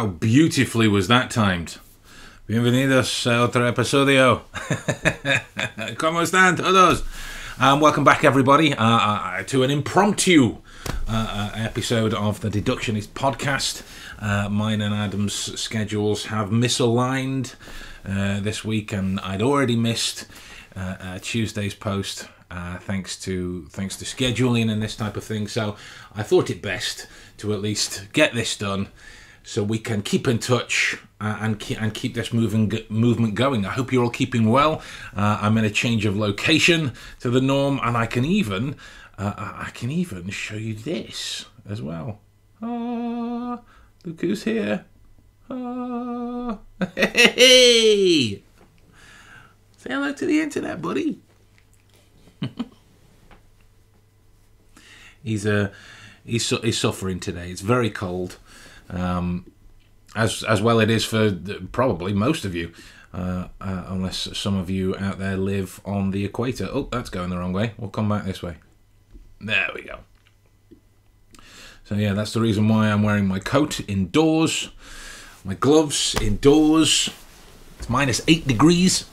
How beautifully was that timed. Bienvenidos a otro episodio. ¿Cómo están todos? Welcome back, everybody, to an impromptu episode of the Deductionist podcast. Mine and Adam's schedules have misaligned this week, and I'd already missed Tuesday's post thanks to scheduling and this type of thing. So I thought it best to at least get this done, so we can keep in touch and keep this movement going. I hope you're all keeping well. I'm in a change of location to the norm, and I can even show you this as well. Ah, look who's here! Ah, hey! Say hello to the internet, buddy. He's suffering today. It's very cold. As well it is for probably most of you, unless some of you out there live on the equator. Oh, that's going the wrong way. We'll come back this way. There we go. So yeah, that's the reason why I'm wearing my coat indoors, my gloves indoors. It's -8 degrees,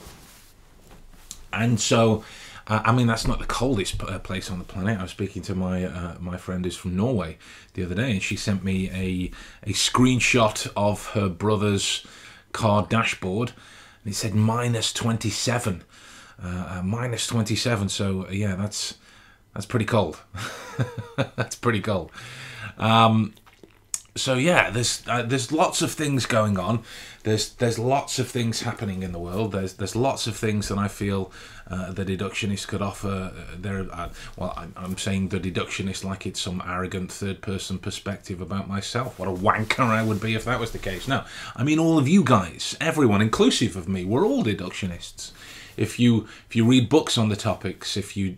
and so I mean, that's not the coldest place on the planet. I was speaking to my friend who's from Norway the other day, and she sent me a screenshot of her brother's car dashboard, and it said -27, -27. So yeah, that's pretty cold. That's pretty cold. So yeah, there's lots of things going on. There's lots of things happening in the world. There's lots of things that I feel the deductionist could offer. I'm saying the deductionist like it's some arrogant third-person perspective about myself. What a wanker I would be if that was the case. No, I mean all of you guys, everyone, inclusive of me. We're all deductionists. If you read books on the topics, if you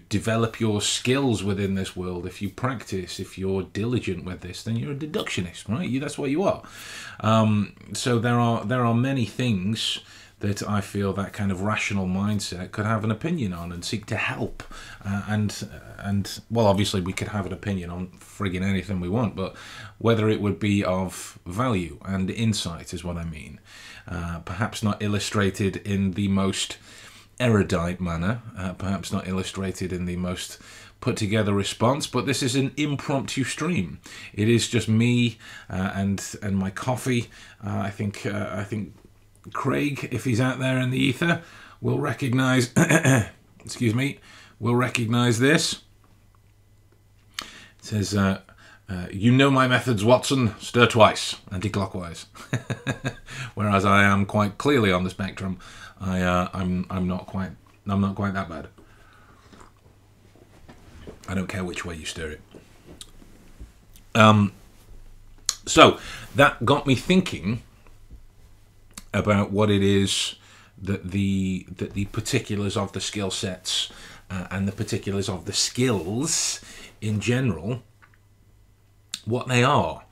develop your skills within this world, if you practice, if you're diligent with this, then you're a deductionist, right? That's what you are. So there are many things that I feel that kind of rational mindset could have an opinion on and seek to help. And well, obviously we could have an opinion on frigging anything we want, but whether it would be of value and insight is what I mean. Perhaps not illustrated in the most erudite manner, perhaps not illustrated in the most put together response, but this is an impromptu stream. It is just me and my coffee. I think Craig, if he's out there in the ether, will recognize excuse me, will recognize this. It says you know my methods, Watson. Stir twice, anti-clockwise. Whereas I am quite clearly on the spectrum. I'm not quite that bad. I don't care which way you stir it. So that got me thinking about what it is that the particulars of the skill sets and the particulars of the skills in general, what they are.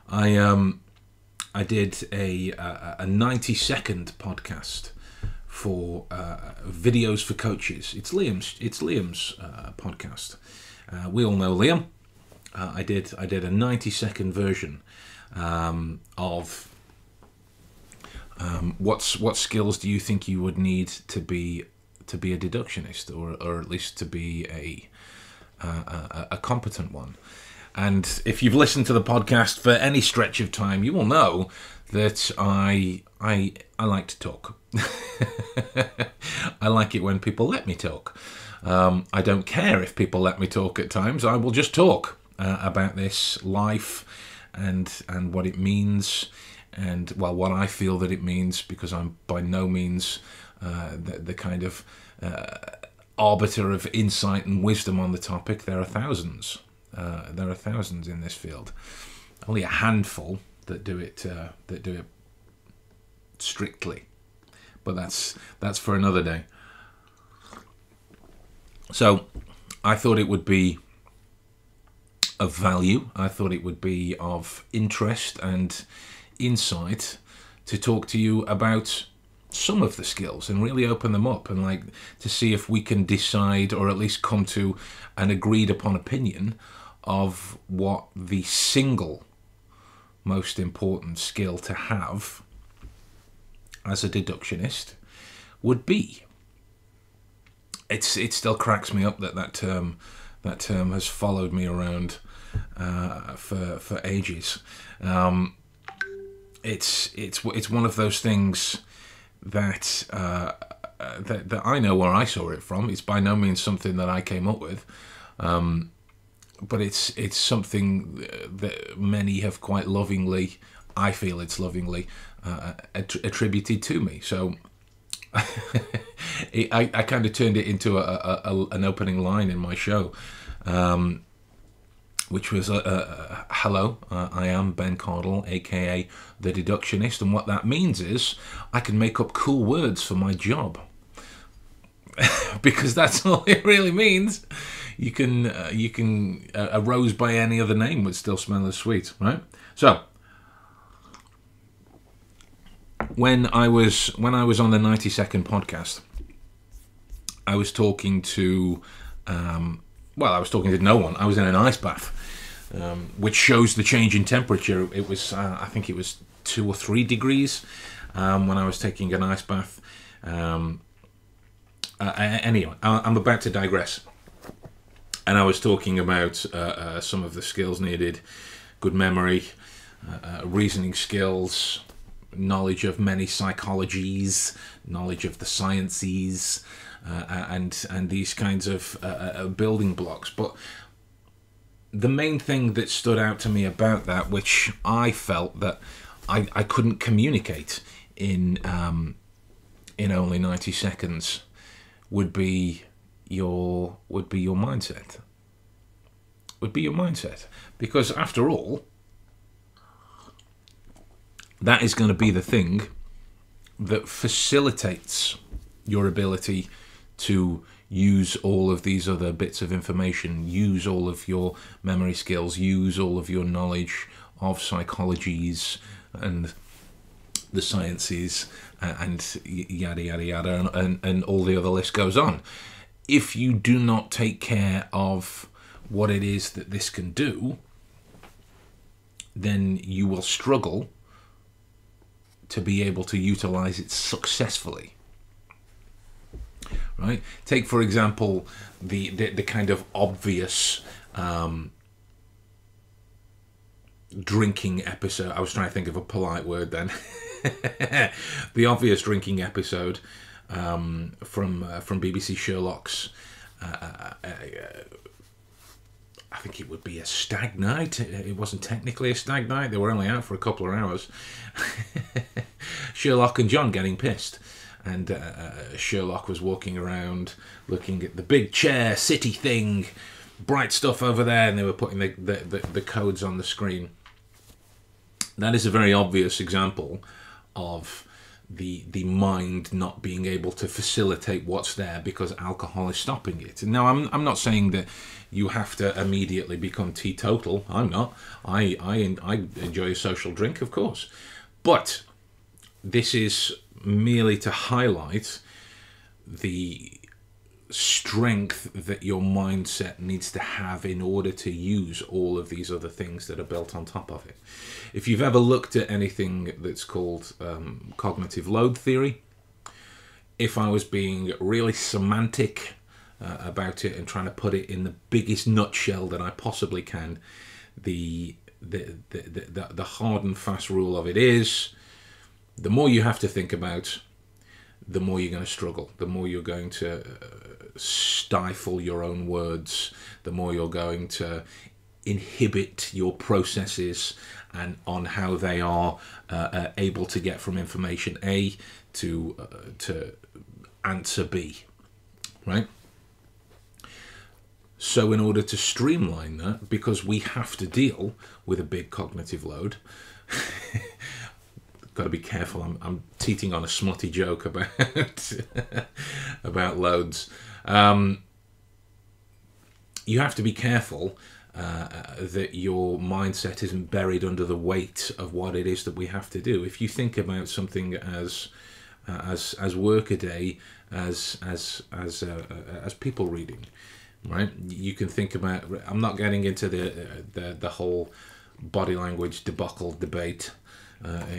I did a 90-second podcast for videos for coaches. It's Liam's podcast. We all know Liam. I did a 90-second version of what skills do you think you would need to be a deductionist, or at least to be a competent one. And if you've listened to the podcast for any stretch of time, you will know that I like to talk. I like it when people let me talk. I don't care if people let me talk at times. I will just talk about this life and what it means, and well, what I feel that it means, because I'm by no means the kind of arbiter of insight and wisdom on the topic. There are thousands. There are thousands in this field. Only a handful that do it strictly, but that's for another day. So I thought it would be of value. I thought it would be of interest and insight to talk to you about some of the skills and really open them up, and like to see if we can decide, or at least come to an agreed upon opinion of what the single most important skill to have as a deductionist would be. It still cracks me up that term has followed me around for ages. It's one of those things that that I know where I saw it from. It's by no means something that I came up with, but it's something that many have quite lovingly, I feel it's lovingly, attributed to me. So I kind of turned it into an opening line in my show, which was, hello, I am Ben Cardle, aka The Deductionist, and what that means is I can make up cool words for my job. Because that's all it really means. You can a rose by any other name would still smell as sweet, right? So when I was on the 90-second podcast, I was talking to I was talking to no one. I was in an ice bath, which shows the change in temperature. It was I think it was 2 or 3 degrees when I was taking an ice bath. Anyway, I'm about to digress. And I was talking about some of the skills needed: good memory, reasoning skills, knowledge of many psychologies, knowledge of the sciences, and these kinds of building blocks. But the main thing that stood out to me about that, which I felt that I couldn't communicate in only 90 seconds, would be your mindset. Would be your mindset, because after all, that is going to be the thing that facilitates your ability to use all of these other bits of information, use all of your memory skills, use all of your knowledge of psychologies and the sciences and yada yada yada, and all the other list goes on. If you do not take care of what it is that this can do, then you will struggle to be able to utilize it successfully. Right? Take, for example, the kind of obvious drinking episode. I was trying to think of a polite word then. The obvious drinking episode from BBC Sherlock's. I think it would be a stag night. It wasn't technically a stag night. They were only out for a couple of hours. Sherlock and John getting pissed. And Sherlock was walking around looking at the big chair city thing, bright stuff over there, and they were putting the codes on the screen. That is a very obvious example of the mind not being able to facilitate what's there because alcohol is stopping it. Now, I'm not saying that you have to immediately become teetotal. I'm not. I enjoy a social drink, of course, but this is merely to highlight the strength that your mindset needs to have in order to use all of these other things that are built on top of it. If you've ever looked at anything that's called cognitive load theory, if I was being really semantic about it and trying to put it in the biggest nutshell that I possibly can, the hard and fast rule of it is, the more you have to think about, the more you're going to struggle, the more you're going to stifle your own words, the more you're going to inhibit your processes and on how they are able to get from information A to answer B, right? So in order to streamline that, because we have to deal with a big cognitive load, got to be careful. I'm teetering on a smutty joke about about loads. You have to be careful that your mindset isn't buried under the weight of what it is that we have to do. If you think about something as workaday as people reading, right? You can think about. I'm not getting into the whole body language debacle debate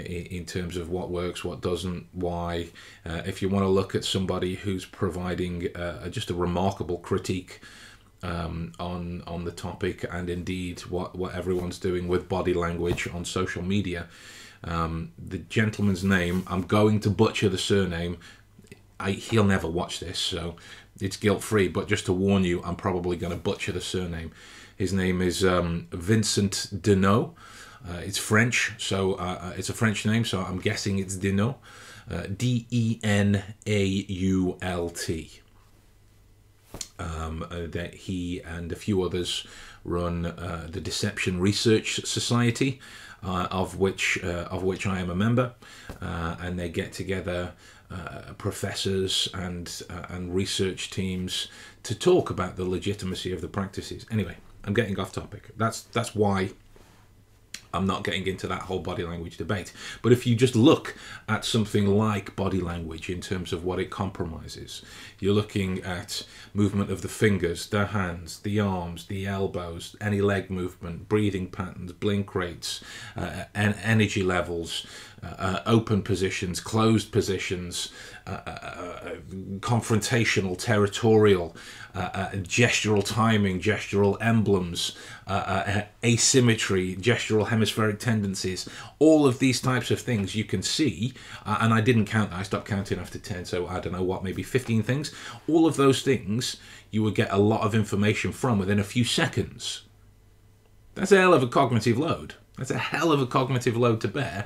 in terms of what works, what doesn't, why. If you want to look at somebody who's providing just a remarkable critique on the topic, and indeed what everyone's doing with body language on social media, the gentleman's name, I'm going to butcher the surname. He'll never watch this, so it's guilt-free, but just to warn you, I'm probably going to butcher the surname. His name is Vincent Denault. It's French, so it's a French name, so I'm guessing it's Denault. D-E-N-A-U-L-T. That he and a few others run the Deception Research Society, of which I am a member, and they get together professors and research teams to talk about the legitimacy of the practices. Anyway, I'm getting off topic. That's why I'm not getting into that whole body language debate. But if you just look at something like body language in terms of what it compromises, you're looking at movement of the fingers, the hands, the arms, the elbows, any leg movement, breathing patterns, blink rates, energy levels, open positions, closed positions, confrontational, territorial, gestural timing, gestural emblems, asymmetry, gestural hemispheric tendencies, all of these types of things you can see, and I didn't count, I stopped counting after 10, so I don't know what, maybe 15 things. All of those things you would get a lot of information from within a few seconds. That's a hell of a cognitive load. That's a hell of a cognitive load to bear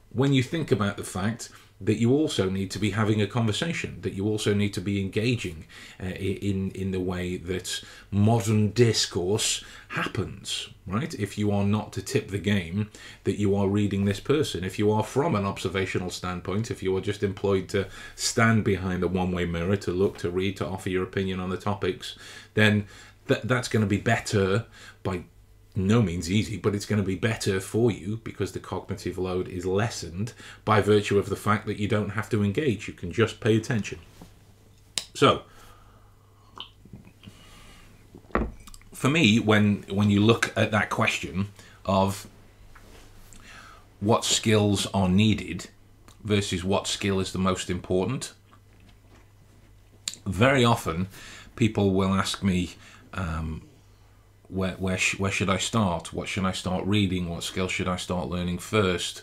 when you think about the fact that you also need to be having a conversation, that you also need to be engaging in the way that modern discourse happens, right? If you are not to tip the game that you are reading this person, if you are from an observational standpoint, if you are just employed to stand behind a one-way mirror, to look, to read, to offer your opinion on the topics, then that's going to be better by no means easy, but it's going to be better for you because the cognitive load is lessened by virtue of the fact that you don't have to engage. You can just pay attention. So, for me, when you look at that question of what skills are needed versus what skill is the most important, very often people will ask me, where should I start? What should I start reading? What skill should I start learning first?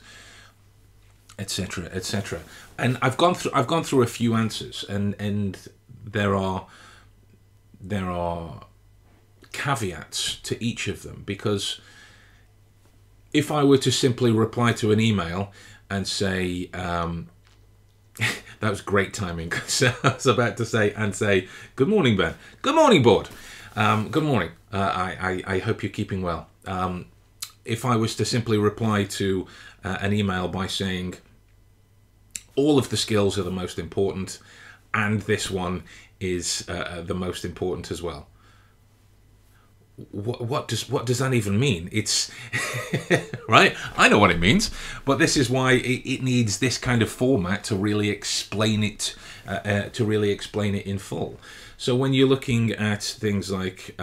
Etc. etc. And I've gone through a few answers, and there are caveats to each of them, because if I were to simply reply to an email and say that was great timing, so I was about to say good morning, Ben. Good morning, board. Good morning. I hope you're keeping well. If I was to simply reply to an email by saying all of the skills are the most important and this one is the most important as well, what does that even mean? It's right, I know what it means, but this is why it needs this kind of format to really explain it in full. So when you're looking at things like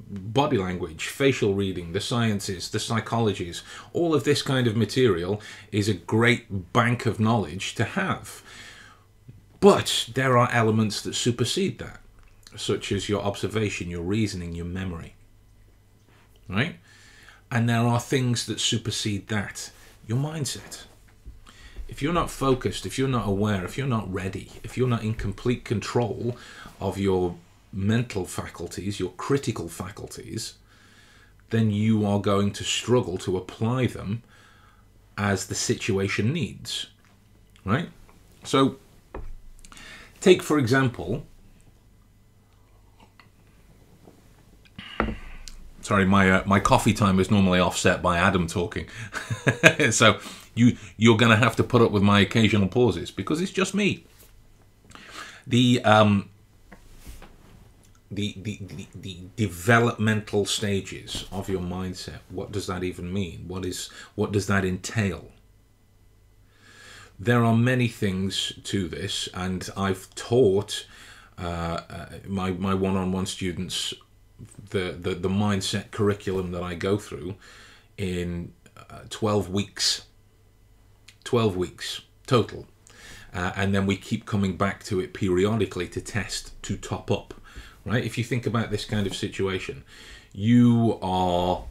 body language, facial reading, the sciences, the psychologies, all of this kind of material is a great bank of knowledge to have. But there are elements that supersede that, such as your observation, your reasoning, your memory, right? And there are things that supersede that, your mindset. If you're not focused, if you're not aware, if you're not ready, if you're not in complete control of your mental faculties, your critical faculties, then you are going to struggle to apply them as the situation needs, right? So, take for example, sorry, my coffee time is normally offset by Adam talking, so you're going to have to put up with my occasional pauses because it's just me. The developmental stages of your mindset. What does that even mean? What does that entail? There are many things to this, and I've taught my one-on-one students the mindset curriculum that I go through in 12 weeks. 12 weeks total. And then we keep coming back to it periodically to test, to top up, right? If you think about this kind of situation, you are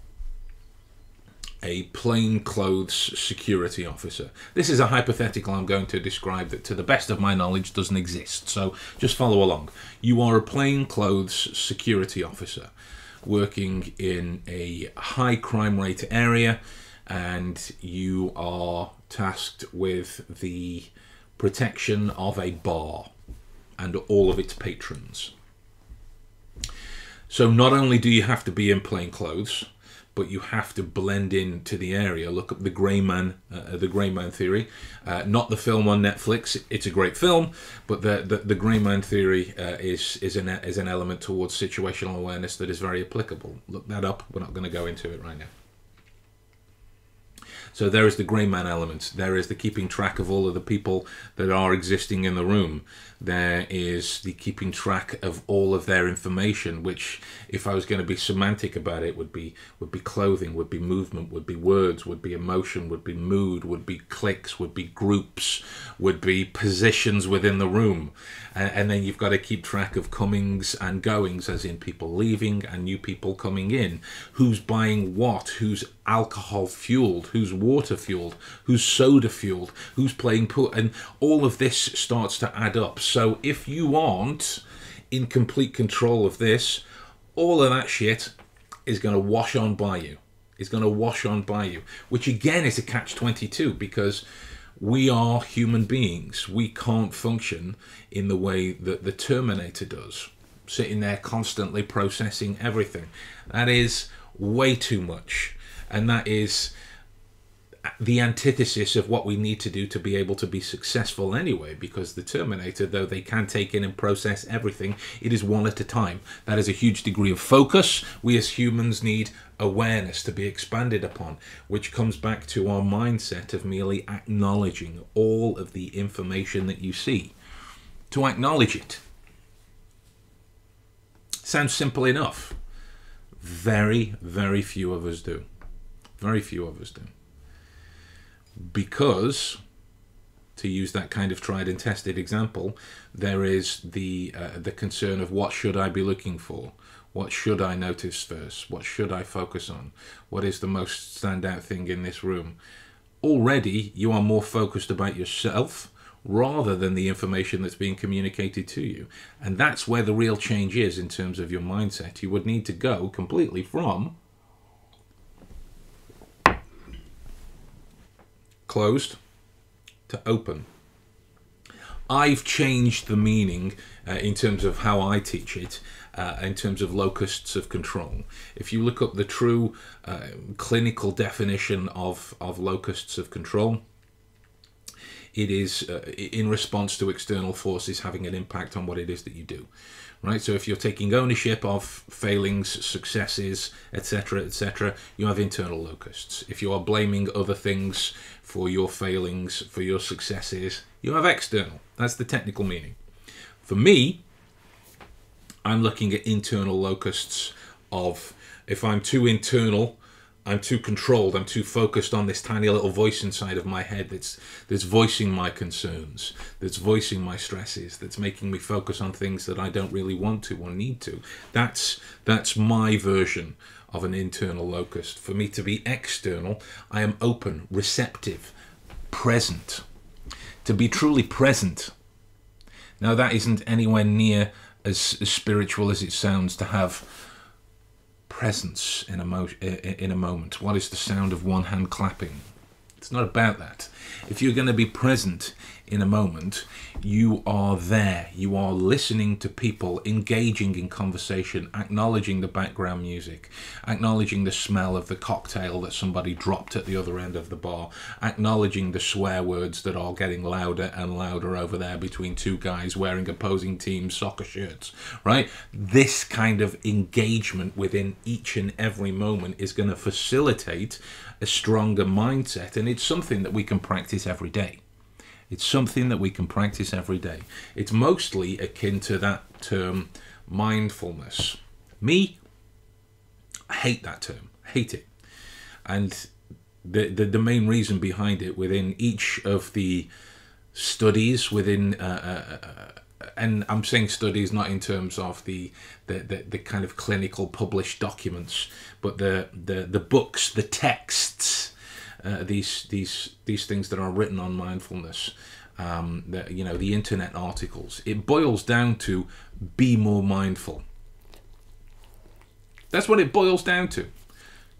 a plainclothes security officer. This is a hypothetical I'm going to describe that to the best of my knowledge doesn't exist, so just follow along. You are a plainclothes security officer working in a high crime rate area, and you are tasked with the protection of a bar and all of its patrons. So not only do you have to be in plain clothes, but you have to blend into the area. Look up the Grey Man theory, not the film on Netflix. It's a great film, but the Grey Man theory is an element towards situational awareness that is very applicable. Look that up. We're not going to go into it right now. So there is the Grey Man element. There is the keeping track of all of the people that are existing in the room. There is the keeping track of all of their information, which, if I was going to be semantic about it, would be clothing, would be movement, would be words, would be emotion, would be mood, would be cliques, would be groups, would be positions within the room. And then you've got to keep track of comings and goings, as in people leaving and new people coming in. Who's buying what? Who's alcohol fueled? Who's water fueled? Who's soda fueled? Who's playing pool? And all of this starts to add up. So if you aren't in complete control of this, all of that shit is going to wash on by you. It's going to wash on by you, which again is a catch-22, because we are human beings. We can't function in the way that the Terminator does, sitting there constantly processing everything. That is way too much. And that is the antithesis of what we need to do to be able to be successful anyway, because the Terminator, though they can take in and process everything, it is one at a time. That is a huge degree of focus. We as humans need awareness to be expanded upon, which comes back to our mindset of merely acknowledging all of the information that you see. To acknowledge it. Sounds simple enough. Very, very few of us do. Very few of us do. Because, to use that kind of tried and tested example, there is the concern of what should I be looking for? What should I notice first? What should I focus on? What is the most standout thing in this room? Already, you are more focused about yourself rather than the information that's being communicated to you. And that's where the real change is in terms of your mindset. You would need to go completely from closed to open. I've changed the meaning in terms of how I teach it, in terms of locusts of control. If you look up the true clinical definition of locusts of control, it is in response to external forces having an impact on what it is that you do. Right? So if you're taking ownership of failings, successes, etc., etc., you have internal locusts. If you are blaming other things for your failings, for your successes, you have external. That's the technical meaning. For me, I'm looking at internal locusts of, if I'm too internal, I'm too controlled, I'm too focused on this tiny little voice inside of my head that's voicing my concerns, that's voicing my stresses, that's making me focus on things that I don't really want to or need to. That's my version of an internal locust. For me to be external, I am open, receptive, present. To be truly present. Now that isn't anywhere near as spiritual as it sounds, to have presence in a moment. What is the sound of one hand clapping? It's not about that. If you're going to be present in a moment, you are there. You are listening to people, engaging in conversation, acknowledging the background music, acknowledging the smell of the cocktail that somebody dropped at the other end of the bar, acknowledging the swear words that are getting louder and louder over there between two guys wearing opposing team soccer shirts, right? This kind of engagement within each and every moment is going to facilitate a stronger mindset, and it's something that we can practice every day. It's something that we can practice every day. It's mostly akin to that term mindfulness. Me, I hate that term. I hate it. And the main reason behind it within each of the studies within and I'm saying studies not in terms of the kind of clinical published documents, but the books, the texts, these things that are written on mindfulness, the internet articles. It boils down to be more mindful. That's what it boils down to.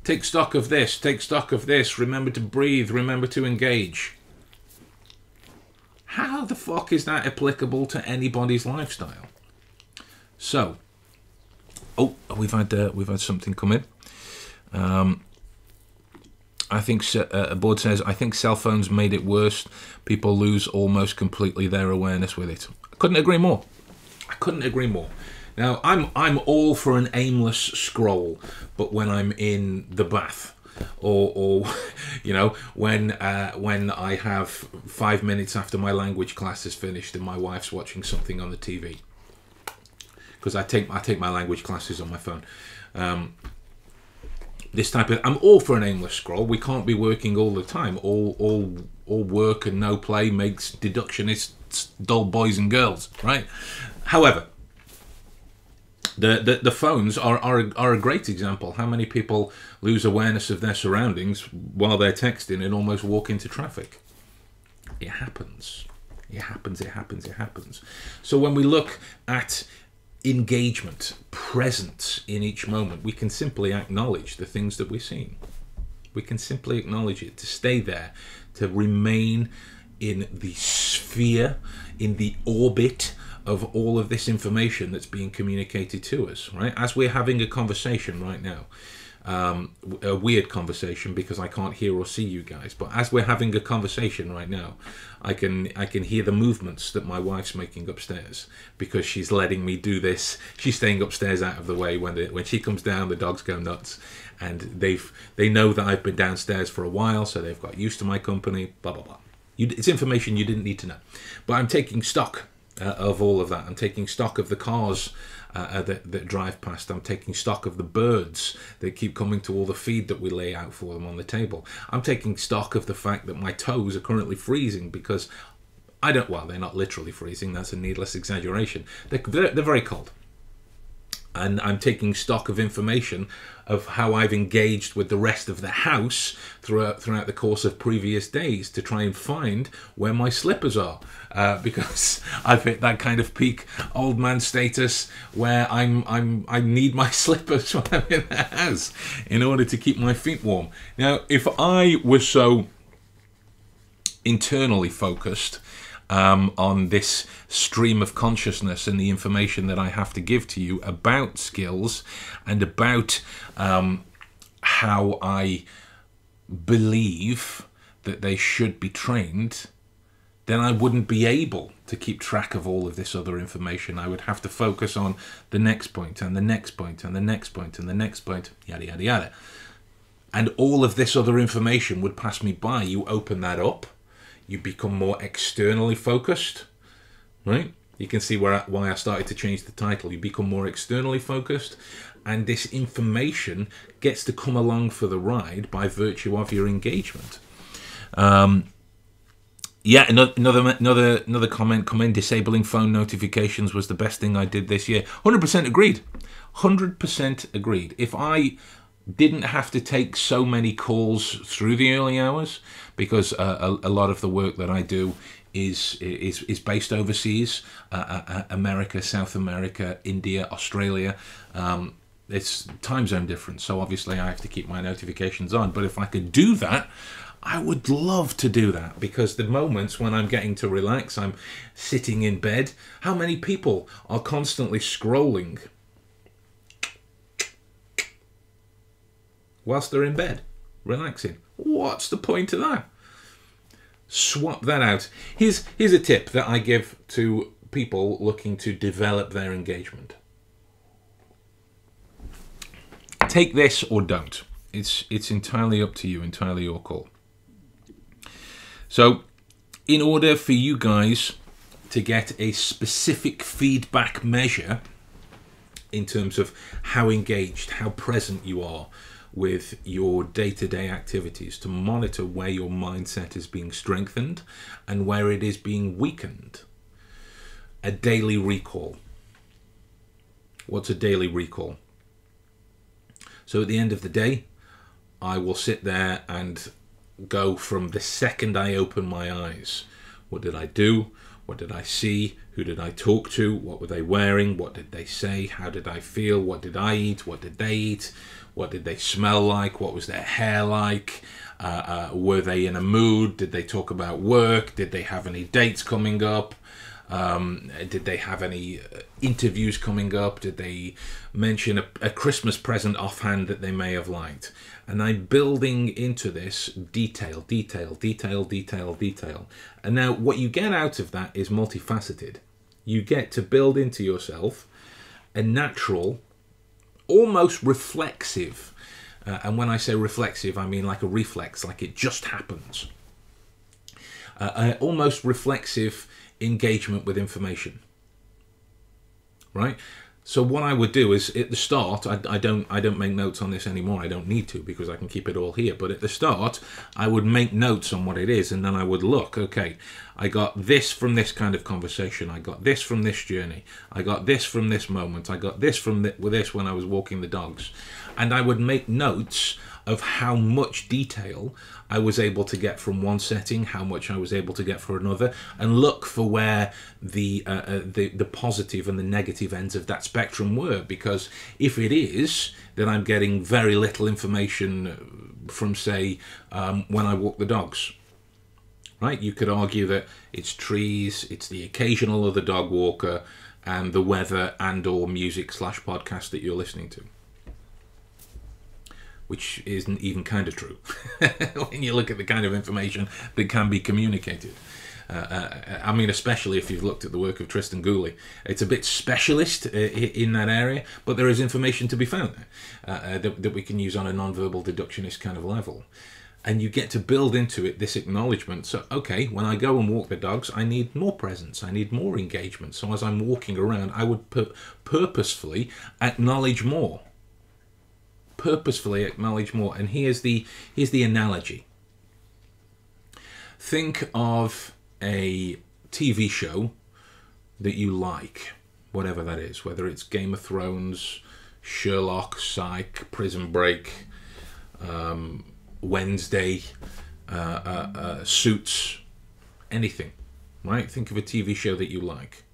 Take stock of this, take stock of this, remember to breathe, remember to engage. How the fuck is that applicable to anybody's lifestyle? So, we've had something come in. I think a board says, I think cell phones made it worse. People lose almost completely their awareness with it. I couldn't agree more. I couldn't agree more. Now, I'm all for an aimless scroll, but when I'm in the bath, or when I have 5 minutes after my language class is finished and my wife's watching something on the TV, because I take my language classes on my phone. This type of, I'm all for an aimless scroll. We can't be working all the time. All work and no play makes deductionists dull boys and girls, right? However, the phones are a great example. How many people lose awareness of their surroundings while they're texting and almost walk into traffic? It happens. It happens, it happens, it happens. So when we look at engagement, presence in each moment, we can simply acknowledge the things that we're seeing. We can simply acknowledge it, to stay there, to remain in the sphere, in the orbit of all of this information that's being communicated to us, right? As we're having a conversation right now, a weird conversation because I can't hear or see you guys, but as we're having a conversation right now, I can hear the movements that my wife's making upstairs, because she's letting me do this. She's staying upstairs out of the way. When she comes down, the dogs go nuts, and they know that I've been downstairs for a while, so they've got used to my company. Blah blah blah. It's information you didn't need to know, but I'm taking stock of all of that. I'm taking stock of the cars that drive past. I'm taking stock of the birds that keep coming to all the feed that we lay out for them on the table. I'm taking stock of the fact that my toes are currently freezing because well, they're not literally freezing, that's a needless exaggeration. They're very cold. And I'm taking stock of information of how I've engaged with the rest of the house throughout the course of previous days to try and find where my slippers are, because I've hit that kind of peak old man status where I need my slippers when I'm in the house in order to keep my feet warm. Now, if I was so internally focused on this stream of consciousness and the information that I have to give to you about skills and about how I believe that they should be trained, then I wouldn't be able to keep track of all of this other information. I would have to focus on the next point and the next point and the next point and the next point, yada yada yada. And all of this other information would pass me by. You open that up, you become more externally focused, right? You can see why I started to change the title. You become more externally focused, and this information gets to come along for the ride by virtue of your engagement. Yeah, another comment come in. Disabling phone notifications was the best thing I did this year. 100% agreed. 100% agreed. If I didn't have to take so many calls through the early hours, because a lot of the work that I do is based overseas, America, South America, India, Australia. It's time zone difference, so obviously I have to keep my notifications on. But if I could do that, I would love to do that, because the moments when I'm getting to relax, I'm sitting in bed. How many people are constantly scrolling whilst they're in bed, relaxing? What's the point of that? Swap that out. Here's a tip that I give to people looking to develop their engagement. Take this or don't. It's entirely up to you, entirely your call. So, in order for you guys to get a specific feedback measure in terms of how engaged, how present you are with your day-to-day activities, to monitor where your mindset is being strengthened and where it is being weakened. A daily recall. What's a daily recall? So at the end of the day, I will sit there and go from the second I open my eyes. What did I do? What did I see? Who did I talk to? What were they wearing? What did they say? How did I feel? What did I eat? What did they eat? What did they smell like? What was their hair like? Were they in a mood? Did they talk about work? Did they have any dates coming up? Did they have any interviews coming up? Did they mention a Christmas present offhand that they may have liked? And I'm building into this detail. And now what you get out of that is multifaceted. You get to build into yourself a natural, almost reflexive, and when I say reflexive, I mean like a reflex, like it just happens. Almost reflexive engagement with information, right? So what I would do is at the start, I don't make notes on this anymore. I don't need to, because I can keep it all here. But at the start, I would make notes on what it is, and then I would look. Okay, I got this from this kind of conversation. I got this from this journey. I got this from this moment. I got this from this when I was walking the dogs, and I would make notes of how much detail I was able to get from one setting, how much I was able to get for another, and look for where the positive and the negative ends of that spectrum were. Because if it is that I'm getting very little information from, say, when I walk the dogs, right? You could argue that it's trees, it's the occasional other dog walker, and the weather and/or music/podcast that you're listening to. Which isn't even kind of true when you look at the kind of information that can be communicated. I mean, especially if you've looked at the work of Tristan Gooley. It's a bit specialist in that area, but there is information to be found there that we can use on a non-verbal deductionist kind of level. And you get to build into it this acknowledgement. So, okay, when I go and walk the dogs, I need more presence. I need more engagement. So as I'm walking around, I would purposefully acknowledge more. Purposefully acknowledge more. And here's the analogy. Think of a TV show that you like, whatever that is, whether it's Game of Thrones, Sherlock, Psych, Prison Break, Wednesday, Suits, anything, right? Think of a TV show that you like.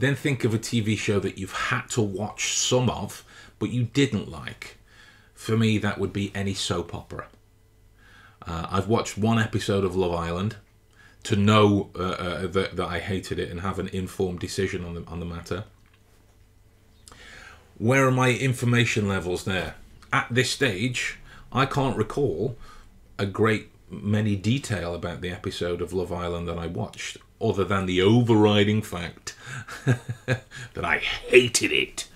Then think of a TV show that you've had to watch some of, but you didn't like. For me, that would be any soap opera. I've watched one episode of Love Island to know that I hated it and have an informed decision on the matter. Where are my information levels there? At this stage, I can't recall a great many detail about the episode of Love Island that I watched, other than the overriding fact that I hated it.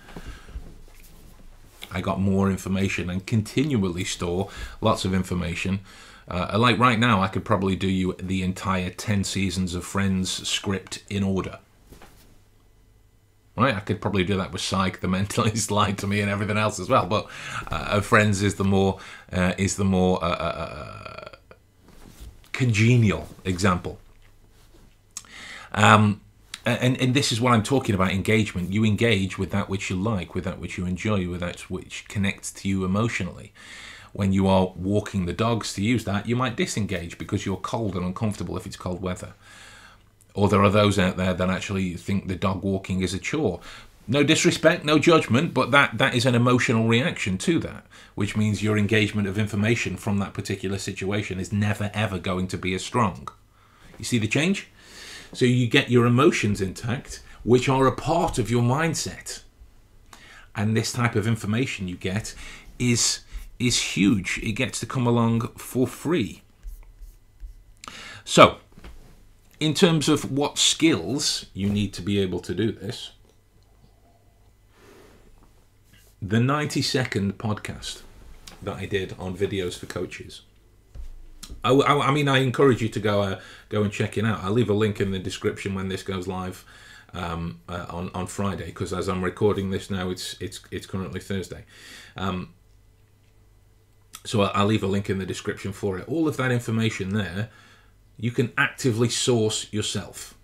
I got more information and continually store lots of information. Like right now, I could probably do you the entire 10 seasons of Friends script in order. Right, I could probably do that with Psych, The Mentalist lied to me, and everything else as well. But Friends is the more congenial example. And this is what I'm talking about, engagement. You engage with that which you like, with that which you enjoy, with that which connects to you emotionally. When you are walking the dogs, to use that, you might disengage because you're cold and uncomfortable if it's cold weather. Or there are those out there that actually think the dog walking is a chore. No disrespect, no judgment, but that is an emotional reaction to that, which means your engagement of information from that particular situation is never, ever going to be as strong. You see the change? So you get your emotions intact, which are a part of your mindset. And this type of information you get is huge. It gets to come along for free. So, in terms of what skills you need to be able to do this, the 90-second podcast that I did on videos for coaches, I mean, I encourage you to go and check it out. I'll leave a link in the description when this goes live. on Friday, because as I'm recording this now, it's currently Thursday. So I'll leave a link in the description for it. All of that information there, you can actively source yourself.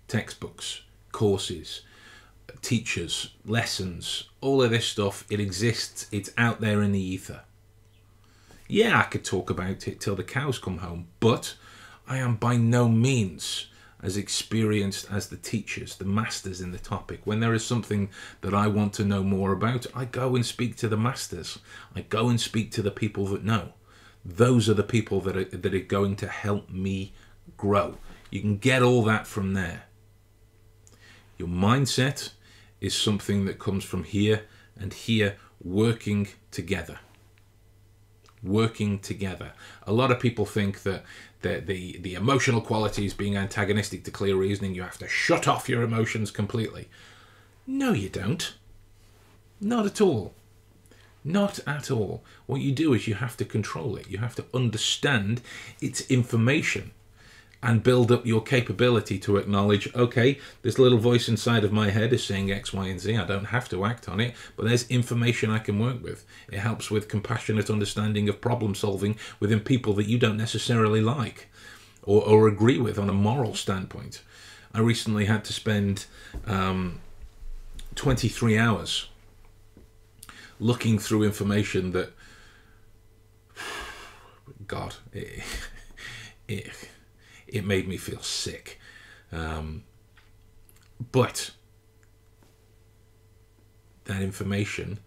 Textbooks, courses, teachers, lessons, all of this stuff, it exists. It's out there in the ether. Yeah, I could talk about it till the cows come home, but I am by no means as experienced as the teachers, the masters in the topic. When there is something that I want to know more about, I go and speak to the masters. I go and speak to the people that know. Those are the people that are going to help me grow. You can get all that from there. Your mindset is something that comes from here and here, working together. Working together. A lot of people think that the emotional qualities, being antagonistic to clear reasoning, you have to shut off your emotions completely. No, you don't. Not at all. Not at all. What you do is you have to control it. You have to understand its information and build up your capability to acknowledge, okay, this little voice inside of my head is saying X, Y, and Z. I don't have to act on it, but there's information I can work with. It helps with compassionate understanding of problem solving within people that you don't necessarily like or agree with on a moral standpoint. I recently had to spend 23 hours looking through information that, God, it made me feel sick. But that information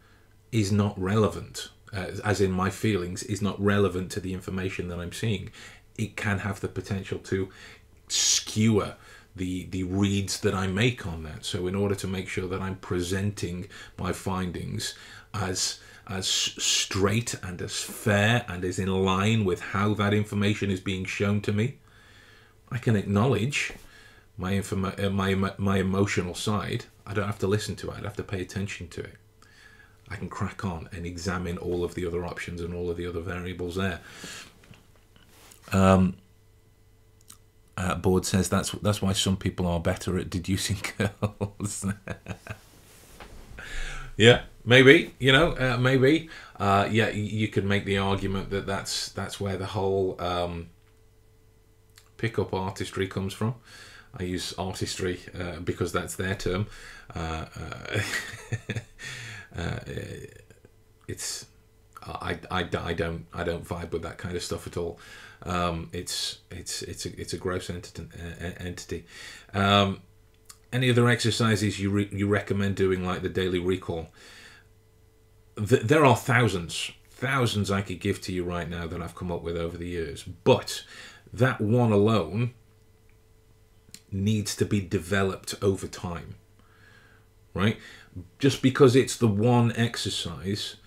is not relevant, as in my feelings, is not relevant to the information that I'm seeing. It can have the potential to skewer the reads that I make on that. So in order to make sure that I'm presenting my findings as straight and as fair and as in line with how that information is being shown to me, I can acknowledge my emotional side. I don't have to listen to it. I don't have to pay attention to it. I can crack on and examine all of the other options and all of the other variables there. Board says that's why some people are better at deducing girls. Yeah, maybe, maybe. Yeah, you could make the argument that that's where the whole pickup artistry comes from. I use artistry because that's their term. It's I don't vibe with that kind of stuff at all. It's a gross entity. Any other exercises you recommend doing, like the daily recall? There are thousands I could give to you right now that I've come up with over the years, but that one alone needs to be developed over time, right? Just because it's the one exercise,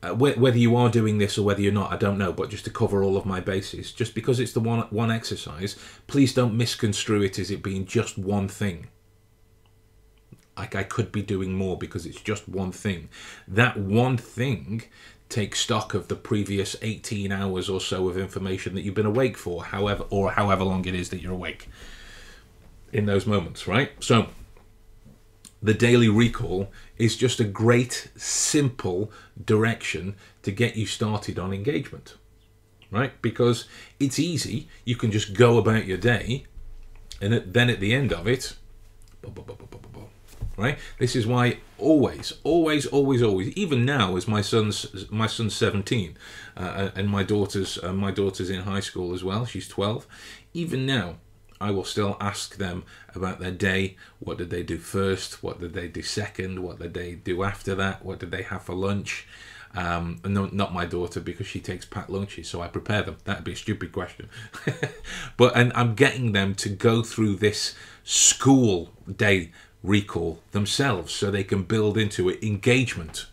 whether you are doing this or whether you're not, I don't know, but just to cover all of my bases, just because it's the one exercise, please don't misconstrue it as it being just one thing. Like, I could be doing more because it's just one thing. That one thing takes stock of the previous 18 hours or so of information that you've been awake for, however long it is that you're awake in those moments, right? So the daily recall is just a great, simple direction to get you started on engagement, right? Because it's easy. You can just go about your day, and then at the end of it, right? This is why always, even now, as my son's 17, and my daughter's in high school as well. She's 12. Even now, I will still ask them about their day. What did they do first? What did they do second? What did they do after that? What did they have for lunch? No, not my daughter, because she takes packed lunches, so I prepare them. That'd be a stupid question. And I'm getting them to go through this school day recall themselves, so they can build into it engagement,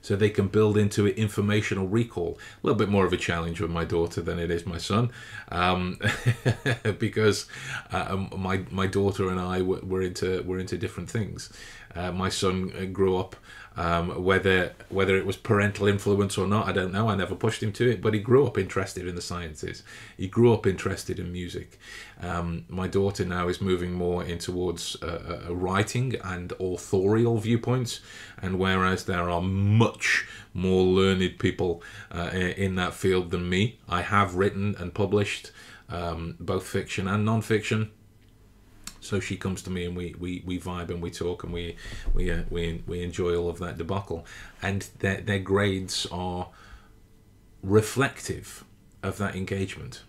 so they can build into it informational recall. A little bit more of a challenge with my daughter than it is my son, because my daughter and I we're into different things. My son grew up, whether it was parental influence or not, I don't know. I never pushed him to it, but he grew up interested in the sciences. He grew up interested in music. My daughter now is moving more in towards writing and authorial viewpoints, and whereas there are much more learned people in that field than me, I have written and published both fiction and non-fiction. So she comes to me and we vibe and we talk and we enjoy all of that debacle, and their grades are reflective of that engagement,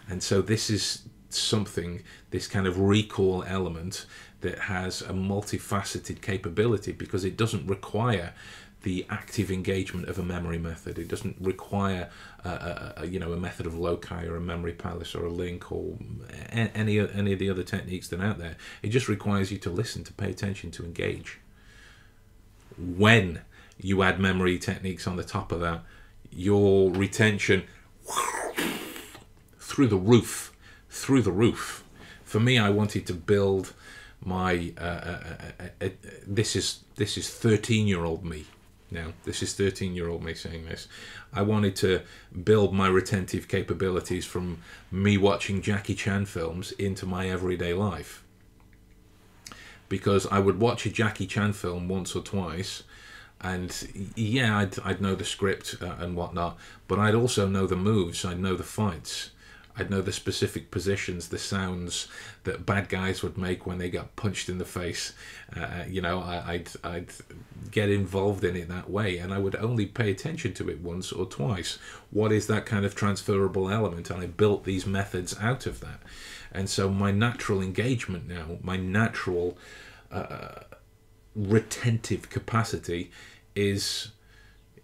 and so this is something, this kind of recall element that has a multifaceted capability, because it doesn't require the active engagement of a memory method. It doesn't require a method of loci or a memory palace or a link or any of the other techniques that are out there. It just requires you to listen, to pay attention, to engage. When you add memory techniques on the top of that, your retention through the roof. For me, I wanted to build my this is 13-year-old me. Now, this is 13-year-old me saying this. I wanted to build my retentive capabilities from me watching Jackie Chan films into my everyday life. Because I would watch a Jackie Chan film once or twice, and yeah, I'd know the script and whatnot, but I'd also know the moves, I'd know the fights, I'd know the specific positions, the sounds that bad guys would make when they got punched in the face. I'd get involved in it that way, and I would only pay attention to it once or twice. What is that kind of transferable element? And I built these methods out of that. And so my natural engagement now, my natural retentive capacity is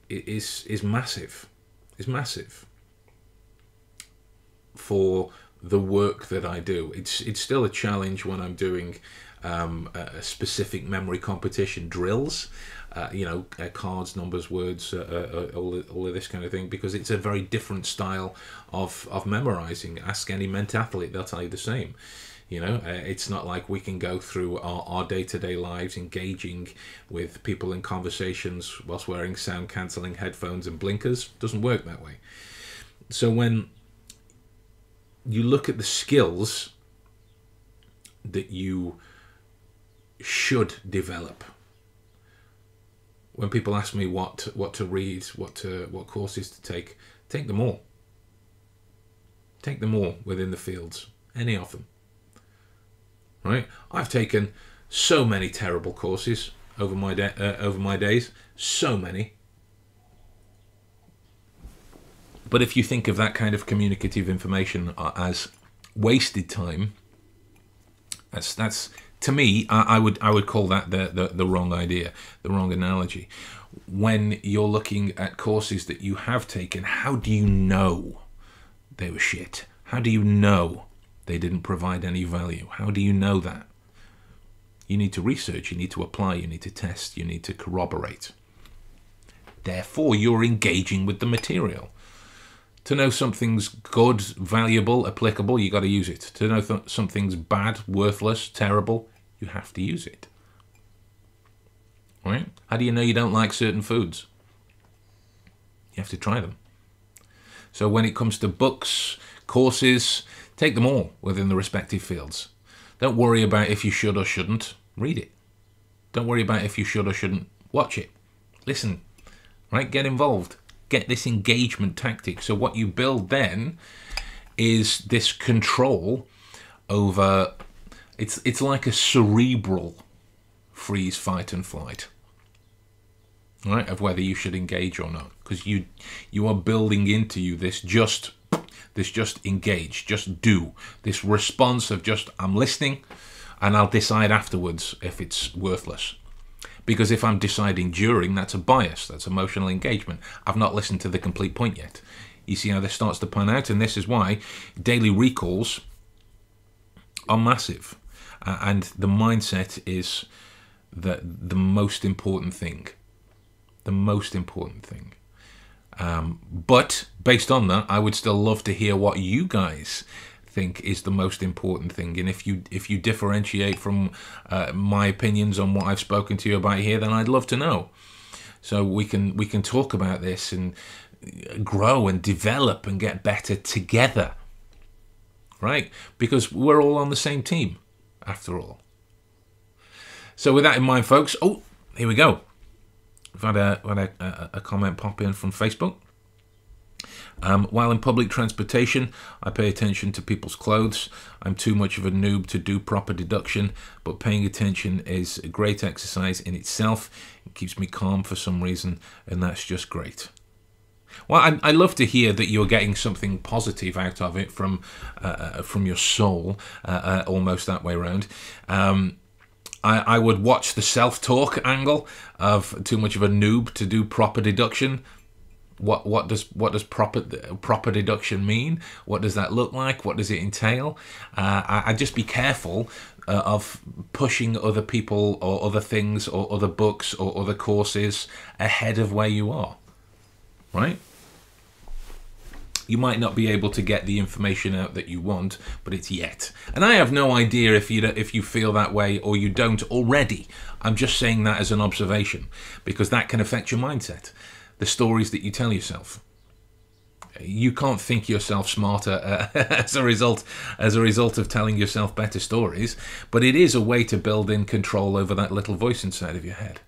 massive. Is massive for the work that I do. It's still a challenge when I'm doing a specific memory competition drills, cards, numbers, words, all of this kind of thing, because it's a very different style of memorizing. Ask any mentathlete, they'll tell you the same. It's not like we can go through our day-to-day lives engaging with people in conversations whilst wearing sound-cancelling headphones and blinkers. Doesn't work that way. So when you look at the skills that you should develop, when people ask me what to read, what courses to take them all. Take them all within the fields, any of them. Right? I've taken so many terrible courses over my days, so many. But if you think of that kind of communicative information as wasted time, that's to me, I would call that the wrong idea, the wrong analogy. When you're looking at courses that you have taken, how do you know they were shit? How do you know they didn't provide any value? How do you know that? You need to research, you need to apply, you need to test, you need to corroborate. Therefore, you're engaging with the material. To know something's good, valuable, applicable, you got to use it. To know something's bad, worthless, terrible, you have to use it. Right? How do you know you don't like certain foods? You have to try them. So when it comes to books, courses, take them all within the respective fields. Don't worry about if you should or shouldn't. Read it. Don't worry about if you should or shouldn't. Watch it. Listen. Right? Get involved. Get this engagement tactic. So what you build then is this control over, it's like a cerebral freeze, fight and flight, right, of whether you should engage or not, because you are building into you this just engage, just do, this response of just I'm listening and I'll decide afterwards if it's worthless. Because if I'm deciding during, that's a bias, that's emotional engagement. I've not listened to the complete point yet. You see how this starts to pan out? And this is why daily recalls are massive. And the mindset is the most important thing. The most important thing. But based on that, I would still love to hear what you guys think is the most important thing. And if you differentiate from my opinions on what I've spoken to you about here, then I'd love to know. So we can talk about this and grow and develop and get better together, right? Because we're all on the same team, after all. So with that in mind, folks, oh, here we go. We've had a comment pop in from Facebook. While in public transportation, I pay attention to people's clothes. I'm too much of a noob to do proper deduction, but paying attention is a great exercise in itself. It keeps me calm for some reason, and that's just great. Well, I love to hear that you're getting something positive out of it from your soul, almost that way around. I would watch the self-talk angle of too much of a noob to do proper deduction. What does proper deduction mean? What does that look like? What does it entail? I'd just be careful of pushing other people or other things or other books or other courses ahead of where you are, right? You might not be able to get the information out that you want, but it's yet. And I have no idea if you feel that way or you don't already. I'm just saying that as an observation, because that can affect your mindset. The stories that you tell yourself. You can't think yourself smarter as a result of telling yourself better stories, but it is a way to build in control over that little voice inside of your head.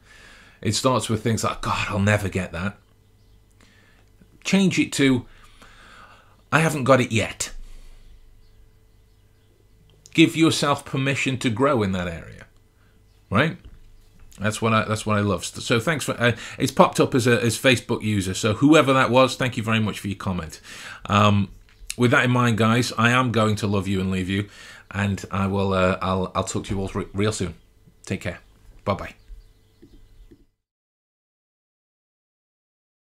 It starts with things like, God, I'll never get that. Change it to, I haven't got it yet. Give yourself permission to grow in that area, right? That's what I love. So thanks for it's popped up as Facebook user. So whoever that was, thank you very much for your comment. With that in mind, guys, I am going to love you and leave you, and I will. I'll talk to you all real soon. Take care. Bye bye.